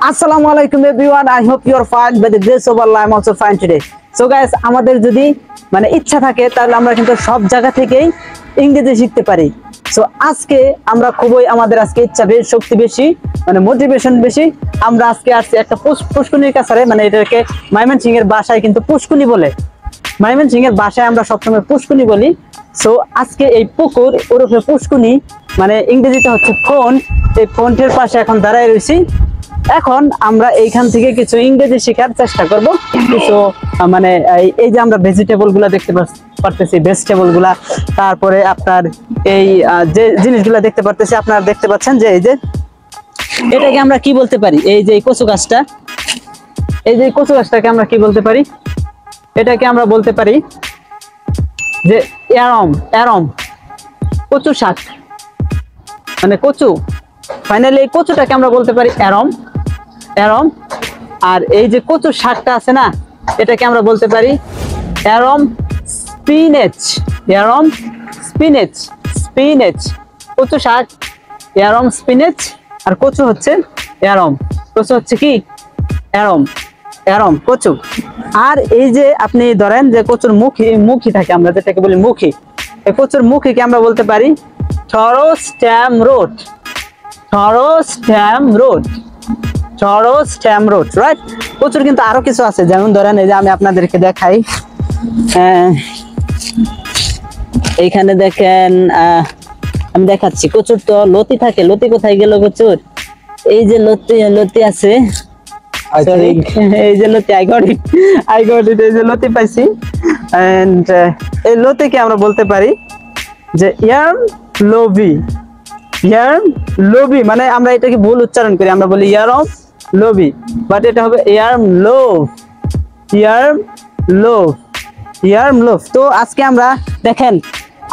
Assalamu alaikum everyone. I hope you are fine. By the grace of Allah, I am also fine today. So guys, আমাদের যদি মানে ইচ্ছা থাকে তাহলে আমরা কিন্তু সব জায়গা থেকেই ইংরেজি শিখতে পারি। সো আজকে আমরা খুবই আমাদের আজকে ইচ্ছা বেশি, শক্তি বেশি, মানে মোটিভেশন বেশি। আমরা আজকে আসছি একটা পুষ্কুনির কাছারে, মানে এটাকে ময়মনসিংহ এর ভাষায় কিন্তু পুষ্কুনি বলে। ময়মনসিংহ এর ভাষায় আমরা সবসময় পুষ্কুনি বলি। সো আজকে এই পুকুর ওরফে পুষ্কুনি মানে ইংরেজিতে হচ্ছে ফোন। এই ফোনটির পাশে এখন দাঁড়ায় রয়েছি। এখন আমরা এইখান থেকে কিছু ইংরেজি শেখার চেষ্টা করব। কিছু মানে এই যে আমরা ভেজিটেবল গুলা দেখতে পারতেছি, ভেজিটেবল গুলা, তারপরে আপনার এই যে জিনিসগুলা দেখতে পারতেছি, আপনারা দেখতে পাচ্ছেন যে এই যে এটাকে আমরা কি বলতে পারি, এই যে কচু গাছটা, এই যে কচু গাছটাকে আমরা কি বলতে পারি, এটাকে আমরা বলতে পারি যে অ্যারম, কচু শাক, মানে কচু। ফাইনালি এই কচুটাকে আমরা বলতে পারি অ্যারম। আর এই যে কচু শাকটা আছে না, এটাকে আমরা বলতে পারি অ্যারম স্পিনেচ। কচু শাক অ্যারম স্পিনেচ, আর কচু হচ্ছে অ্যারম। কচু হচ্ছে কি অ্যারম কচু। আর এই যে আপনি ধরেন যে কচুর মুখী থাকে, আমরা যেটাকে বলি মুখী, এই কচুর মুখীকে আমরা বলতে পারি থরো স্ট্যাম রোড, রাইট? কচুর কিন্তু আরো কিছু আছে, যেমন ধরেন এই যে আমি আপনাদেরকে দেখাই, এইখানে দেখেন, আমি দেখাচ্ছি। কচুর তো লতি থাকে, লতি কোথায় গেল কচুর? এই যে লতি আছে, এই যে লতি, আই গট ইট, এই যে লতি পাইছি। এন্ড এই লতিকে আমরা বলতে পারি যে ইয়ার্ম লোভি, মানে আমরা এটাকে ভুল উচ্চারণ করি, আমরা বলি ইয়ার্ম লোভি, বাট এটা হবে ইয়ার্ম লোভ। তো আজকে আমরা দেখেন,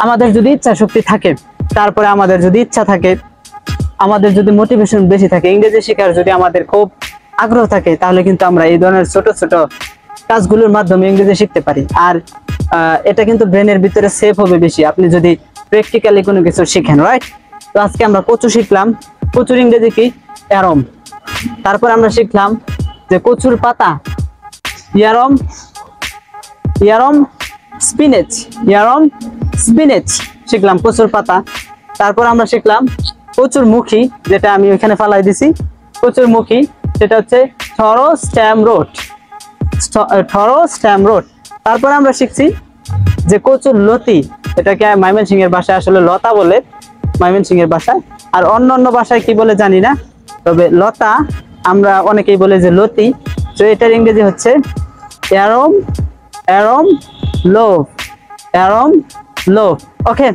আমাদের যদি ইচ্ছা শক্তি থাকে, তারপরে আমাদের যদি ইচ্ছা থাকে, আমাদের যদি মোটিভেশন বেশি থাকে, ইংরেজি শেখার যদি আমাদের খুব আগ্রহ থাকে, তাহলে কিন্তু আমরা এই ধরনের ছোট ছোট কাজগুলোর মাধ্যমে ইংরেজি শিখতে পারি। আর এটা কিন্তু ব্রেনের ভিতরে সেভ হবে বেশি আপনি যদি প্র্যাকটিক্যালি কোনো কিছু শিখেন, রাইট? তো আজকে আমরা কচু শিখলাম, কচুর ইংরেজি কি? অ্যারম। তারপর আমরা শিখলাম যে কচুর পাতা ইয়ারম স্পিনেচ শিখলাম, কচুর পাতা। তারপর আমরা শিখলাম কচুর মুখী, যেটা আমি ওইখানে ফালাই দিছি, কচুর মুখী, সেটা হচ্ছে থরো স্ট্যাম রোড। তারপর আমরা শিখছি যে কচুর লতি, এটাকে ময়মনসিংহ এর ভাষায় আসলে লতা বলে, ময়মনসিংহ এর ভাষায়। আর অন্য ভাষায় কি বলে জানি না, তবে লতা আমরা অনেকেই বলে যে লতি। তো এটার ইংরেজি হচ্ছে অ্যারম লোভ। ওকে,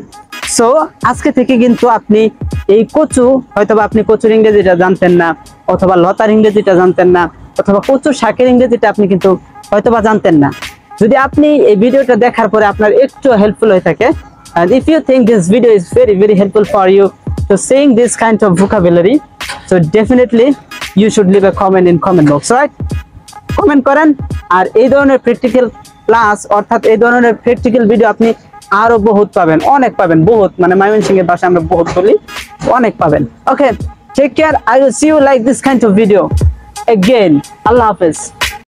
সো আজকে থেকে কিন্তু আপনি এই কচু, হয়তোবা আপনি কচুর ইংরেজিটা জানতেন না, অথবা লতার ইংরেজিটা জানতেন না, অথবা কচুর শাকের ইংরেজিটা আপনি কিন্তু হয়তোবা জানতেন না। যদি আপনি এই ভিডিওটা দেখার পরে আপনার একটু হেল্পফুল হয়ে থাকে, and if you think this video is very helpful for you to saying this kind of vocabulary, so definitely you should leave a comment in comment box, right? Comment করেন। আর এই ধরনের প্র্যাকটিক্যাল ক্লাস, অর্থাৎ এই ধরনের practical video আপনি আরো বহুত পাবেন, অনেক পাবেন, বহুত, মানে ময়মনসিংহের ভাষায় আমরা বহুত বলি, অনেক পাবেন। Okay, take care, I will see you like this kind of video again. আল্লাহ হাফেজ।